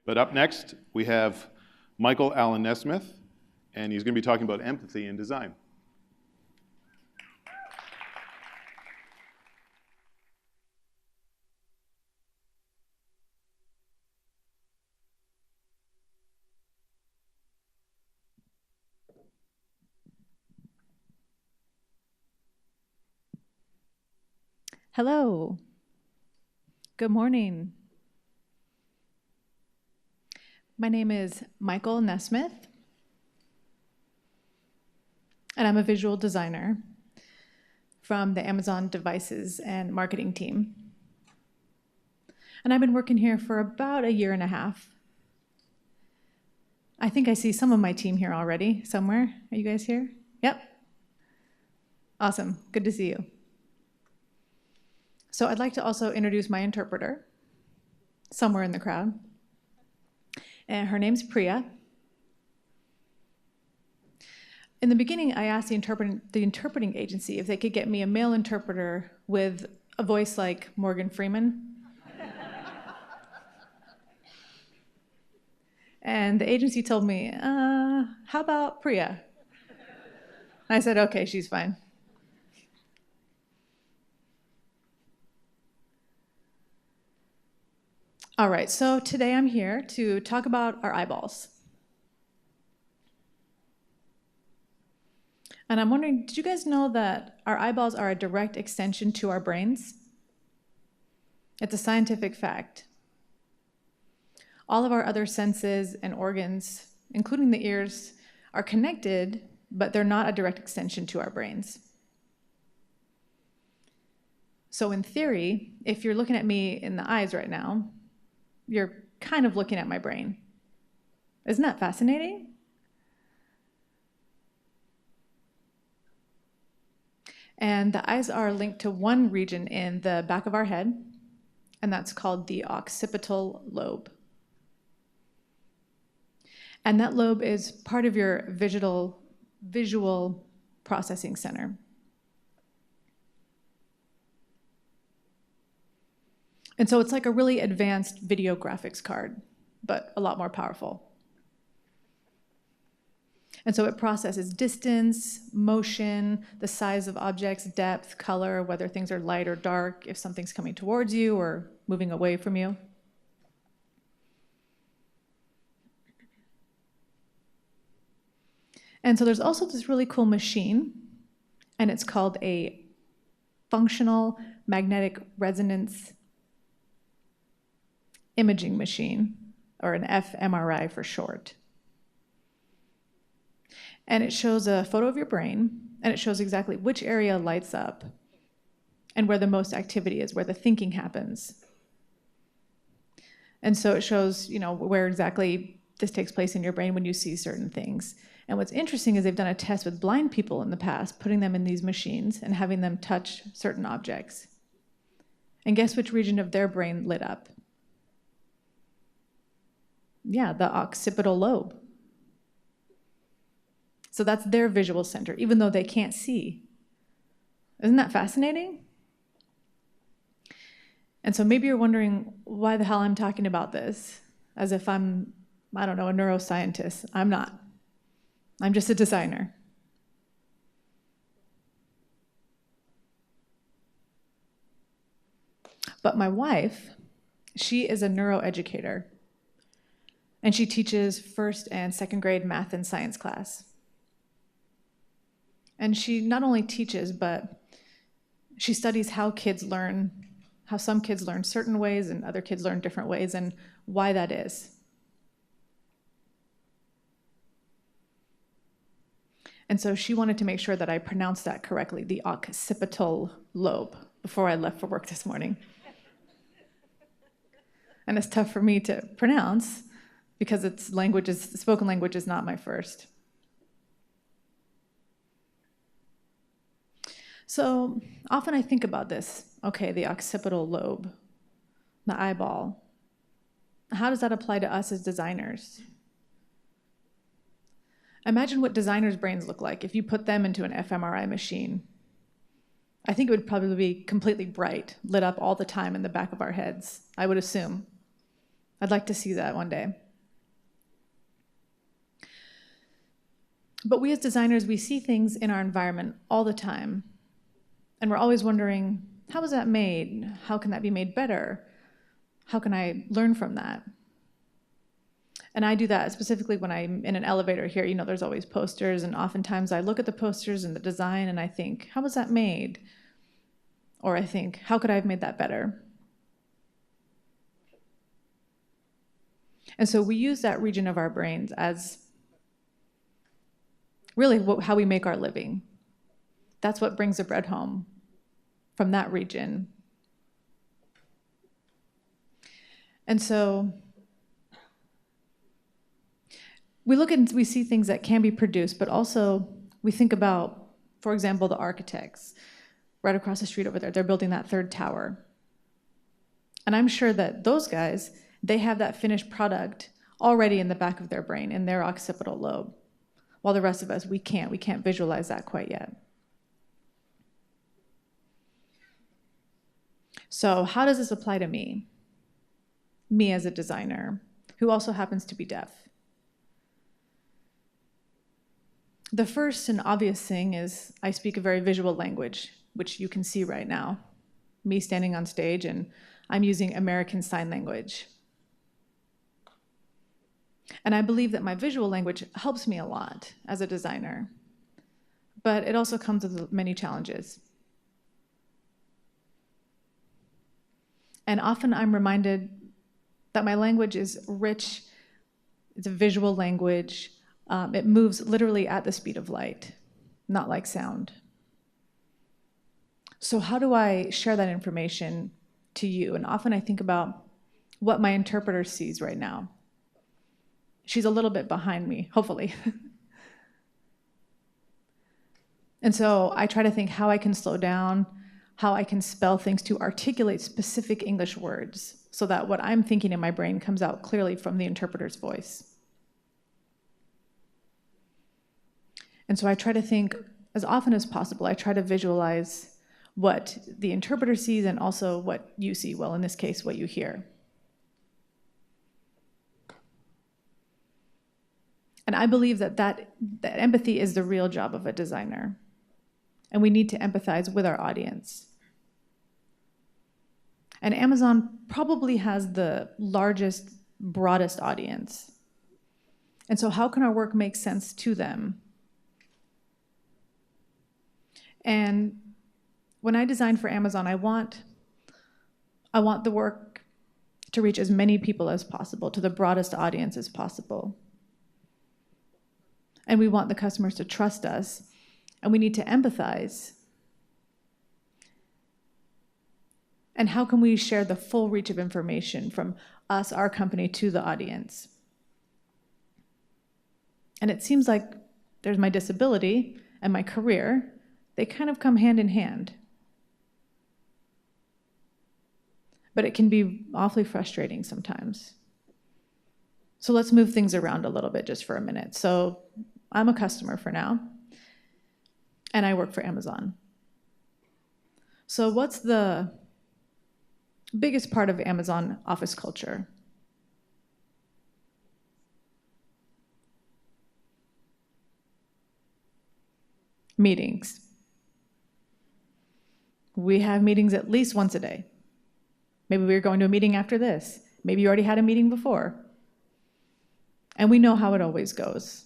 But up next, we have Michael Allen Nesmith, and he's going to be talking about empathy in design. Hello. Good morning. My name is Michael Nesmith, and I'm a visual designer from the Amazon Devices and Marketing team. And I've been working here for about a year and a half. I think I see some of my team here already somewhere. Are you guys here? Yep. Awesome. Good to see you. So I'd like to also introduce my interpreter, somewhere in the crowd. And her name's Priya. In the beginning, I asked the interpreting agency if they could get me a male interpreter with a voice like Morgan Freeman. And the agency told me, how about Priya? I said, okay, she's fine. All right, so today I'm here to talk about our eyeballs. And I'm wondering, did you guys know that our eyeballs are a direct extension to our brains? It's a scientific fact. All of our other senses and organs, including the ears, are connected, but they're not a direct extension to our brains. So in theory, if you're looking at me in the eyes right now, you're kind of looking at my brain. Isn't that fascinating? And the eyes are linked to one region in the back of our head, and that's called the occipital lobe. And that lobe is part of your visual processing center. And so it's like a really advanced video graphics card, but a lot more powerful. And so it processes distance, motion, the size of objects, depth, color, whether things are light or dark, if something's coming towards you or moving away from you. And so there's also this really cool machine, and it's called a functional magnetic resonance imaging machine, or an fMRI for short. And it shows a photo of your brain, and it shows exactly which area lights up and where the most activity is, where the thinking happens. And so it shows, where exactly this takes place in your brain when you see certain things. And what's interesting is they've done a test with blind people in the past, putting them in these machines and having them touch certain objects. And guess which region of their brain lit up? Yeah, the occipital lobe. So that's their visual center, even though they can't see. Isn't that fascinating? And so maybe you're wondering why the hell I'm talking about this, as if I'm, a neuroscientist. I'm not. I'm just a designer. But my wife, she is a neuroeducator. And she teaches first and second grade math and science class. And she not only teaches, but she studies how kids learn, how some kids learn certain ways and other kids learn different ways, and why that is. And so she wanted to make sure that I pronounced that correctly, the occipital lobe, before I left for work this morning. And it's tough for me to pronounce, because spoken language is not my first. So often I think about this. Okay, the occipital lobe, the eyeball. How does that apply to us as designers? Imagine what designers' brains look like if you put them into an fMRI machine. I think it would probably be completely bright, lit up all the time in the back of our heads, I would assume. I'd like to see that one day. But we as designers, we see things in our environment all the time. And we're always wondering, how was that made? How can that be made better? How can I learn from that? And I do that specifically when I'm in an elevator here. You know, there's always posters, and oftentimes I look at the posters and the design and I think, how was that made? Or I think, how could I have made that better? And so we use that region of our brains as really how we make our living. That's what brings the bread home, from that region. And so we look and we see things that can be produced, but also we think about, for example, the architects right across the street over there. They're building that third tower. And I'm sure that those guys, they have that finished product already in the back of their brain, in their occipital lobe, while the rest of us, we can't visualize that quite yet. So how does this apply to me? Me as a designer, who also happens to be deaf. The first and obvious thing is I speak a very visual language, which you can see right now. Me standing on stage, and I'm using American Sign Language. And I believe that my visual language helps me a lot as a designer, but it also comes with many challenges. And often I'm reminded that my language is rich, it's a visual language. It moves literally at the speed of light, not like sound. So how do I share that information to you? And often I think about what my interpreter sees right now. She's a little bit behind me, hopefully. And so I try to think how I can slow down, how I can spell things to articulate specific English words so that what I'm thinking in my brain comes out clearly from the interpreter's voice. And so I try to think, as often as possible, I try to visualize what the interpreter sees and also what you see, well, in this case, what you hear. And I believe that empathy is the real job of a designer. And we need to empathize with our audience. And Amazon probably has the largest, broadest audience. And so how can our work make sense to them? And when I design for Amazon, I want the work to reach as many people as possible, to the broadest audience as possible. And we want the customers to trust us, and we need to empathize. And how can we share the full reach of information from us, our company, to the audience? And it seems like there's my disability and my career. They kind of come hand in hand. But it can be awfully frustrating sometimes. So let's move things around a little bit just for a minute. So I'm a customer for now, and I work for Amazon. So what's the biggest part of Amazon office culture? Meetings. We have meetings at least once a day. Maybe we're going to a meeting after this. Maybe you already had a meeting before. And we know how it always goes.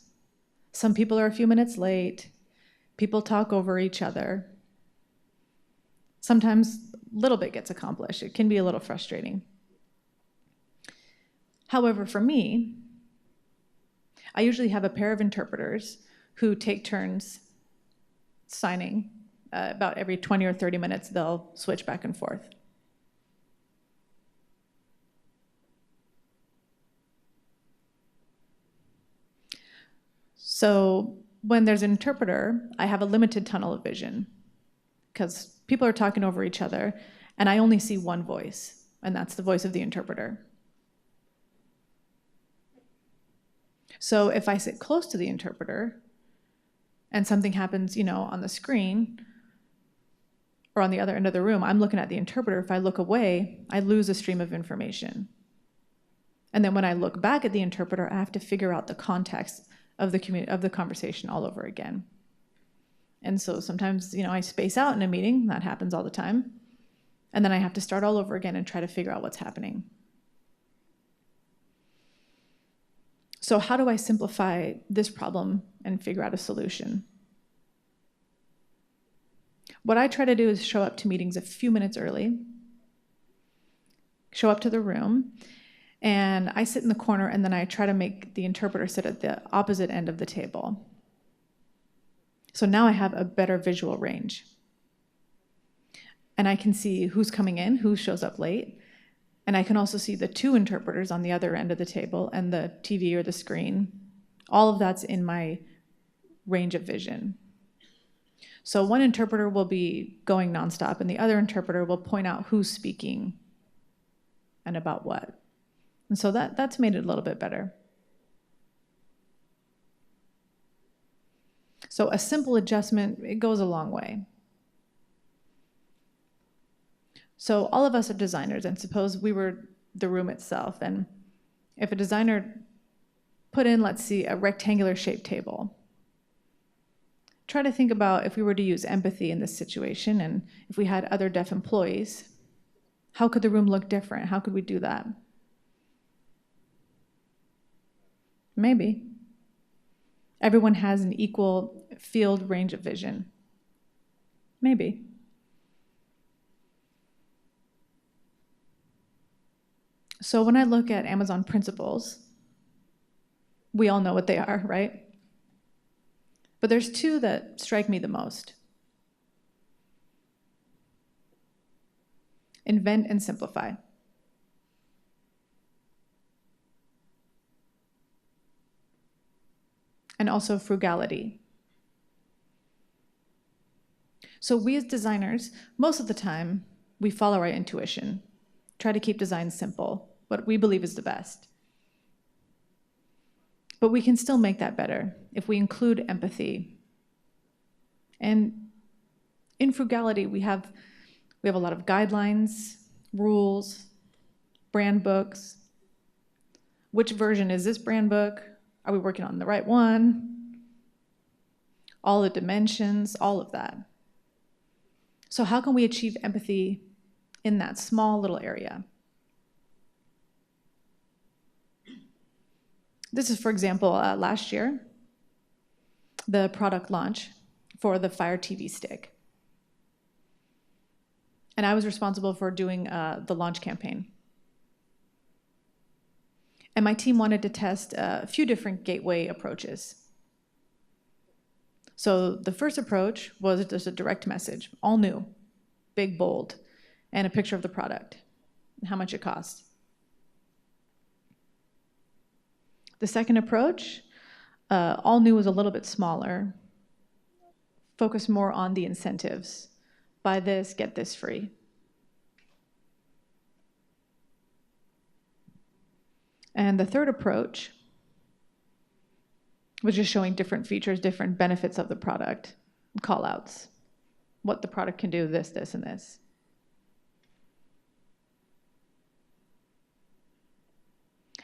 Some people are a few minutes late. People talk over each other. Sometimes a little bit gets accomplished. It can be a little frustrating. However, for me, I usually have a pair of interpreters who take turns signing. About every 20 or 30 minutes, they'll switch back and forth. So when there's an interpreter, I have a limited tunnel of vision because people are talking over each other, and I only see one voice, and that's the voice of the interpreter. So if I sit close to the interpreter and something happens, on the screen or on the other end of the room, I'm looking at the interpreter. If I look away, I lose a stream of information. And then when I look back at the interpreter, I have to figure out the context of the conversation all over again. And so sometimes, I space out in a meeting. That happens all the time. And then I have to start all over again and try to figure out what's happening. So how do I simplify this problem and figure out a solution? What I try to do is show up to meetings a few minutes early, show up to the room, and I sit in the corner, and then I try to make the interpreter sit at the opposite end of the table. So now I have a better visual range. And I can see who's coming in, who shows up late, and I can also see the two interpreters on the other end of the table and the TV or the screen. All of that's in my range of vision. So one interpreter will be going nonstop, and the other interpreter will point out who's speaking and about what. And so that's made it a little bit better. So a simple adjustment, it goes a long way. So all of us are designers, and suppose we were the room itself, and if a designer put in, let's see, a rectangular shaped table, try to think about if we were to use empathy in this situation, and if we had other deaf employees, how could the room look different? How could we do that? Maybe. Everyone has an equal field range of vision. Maybe. So when I look at Amazon principles, we all know what they are, right? But there's two that strike me the most. Invent and simplify. And also frugality. So we as designers, most of the time, we follow our intuition, try to keep design simple, what we believe is the best. But we can still make that better if we include empathy. And in frugality, we have a lot of guidelines, rules, brand books. Which version is this brand book? Are we working on the right one? All the dimensions, all of that. So how can we achieve empathy in that small little area? This is, for example, last year, the product launch for the Fire TV stick. And I was responsible for doing the launch campaign. And my team wanted to test a few different gateway approaches. So the first approach was just a direct message, all new, big, bold, and a picture of the product, and how much it costs. The second approach, all new, was a little bit smaller, focused more on the incentives. Buy this, get this free. And the third approach was just showing different features, different benefits of the product, call-outs, what the product can do, this, and this.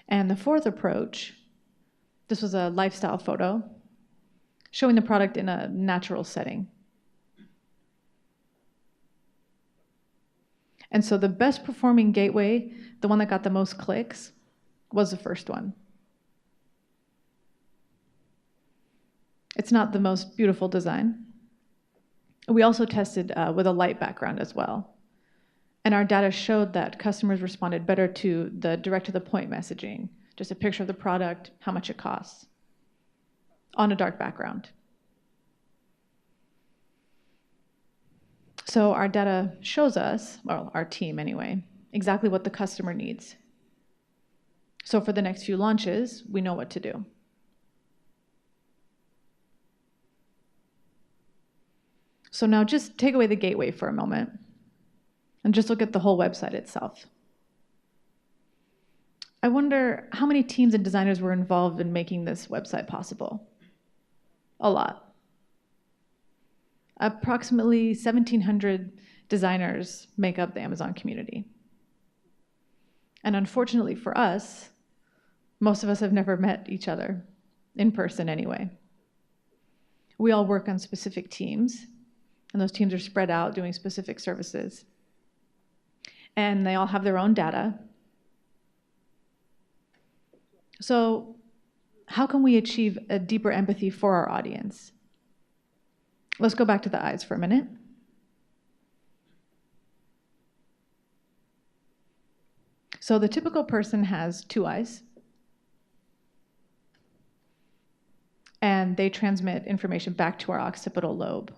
And the fourth approach, this was a lifestyle photo, showing the product in a natural setting. And so the best performing gateway, the one that got the most clicks, was the first one. It's not the most beautiful design. We also tested with a light background as well. And our data showed that customers responded better to the direct-to-the-point messaging, just a picture of the product, how much it costs, on a dark background. So our data shows us, well, our team anyway, exactly what the customer needs. So for the next few launches, we know what to do. So now just take away the gateway for a moment and just look at the whole website itself. I wonder how many teams and designers were involved in making this website possible? A lot. Approximately 1,700 designers make up the Amazon community. And unfortunately for us, Most of us have never met each other, in person anyway. We all work on specific teams, and those teams are spread out doing specific services. And they all have their own data. So how can we achieve a deeper empathy for our audience? Let's go back to the eyes for a minute. So the typical person has two eyes, and they transmit information back to our occipital lobe.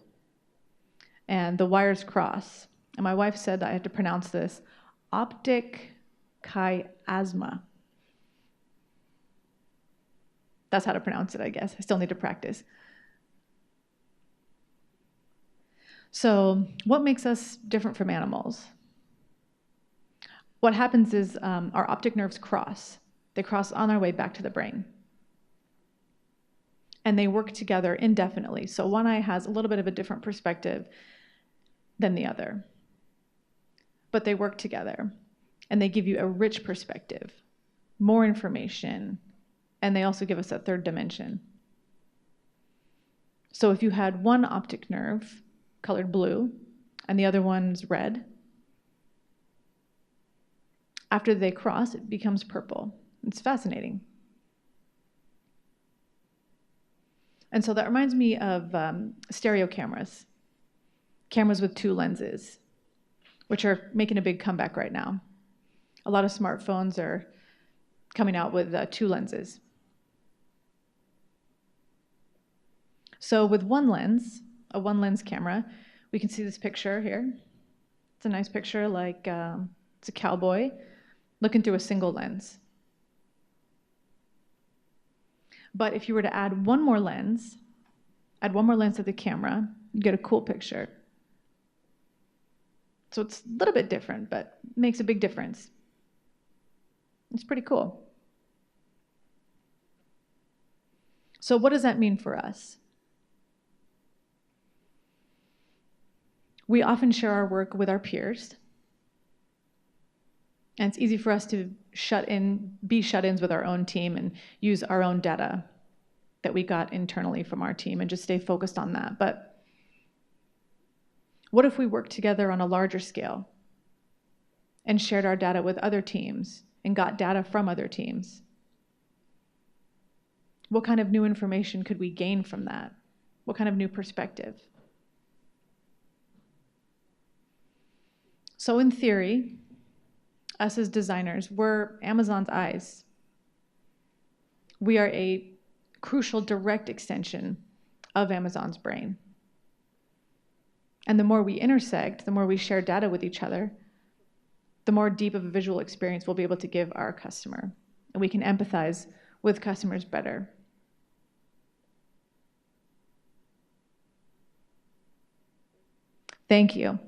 And the wires cross. And my wife said that I had to pronounce this optic chiasma. That's how to pronounce it, I guess. I still need to practice. So what makes us different from animals? What happens is our optic nerves cross. They cross on their way back to the brain. And they work together indefinitely. So one eye has a little bit of a different perspective than the other. But they work together. And they give you a rich perspective, more information, and they also give us a third dimension. So if you had one optic nerve colored blue and the other one's red, after they cross, it becomes purple. It's fascinating. And so that reminds me of stereo cameras, cameras with two lenses, which are making a big comeback right now. A lot of smartphones are coming out with two lenses. So with one lens, a one-lens camera, we can see this picture here. It's a nice picture, like it's a cowboy looking through a single lens. But if you were to add one more lens to the camera, you'd get a cool picture. So it's a little bit different, but makes a big difference. It's pretty cool. So what does that mean for us? We often share our work with our peers. And it's easy for us to be shut-ins with our own team and use our own data that we got internally from our team and just stay focused on that. But what if we worked together on a larger scale and shared our data with other teams and got data from other teams? What kind of new information could we gain from that? What kind of new perspective? So in theory, us as designers, we're Amazon's eyes. We are a crucial direct extension of Amazon's brain. And the more we intersect, the more we share data with each other, the more deep of a visual experience we'll be able to give our customer. And we can empathize with customers better. Thank you.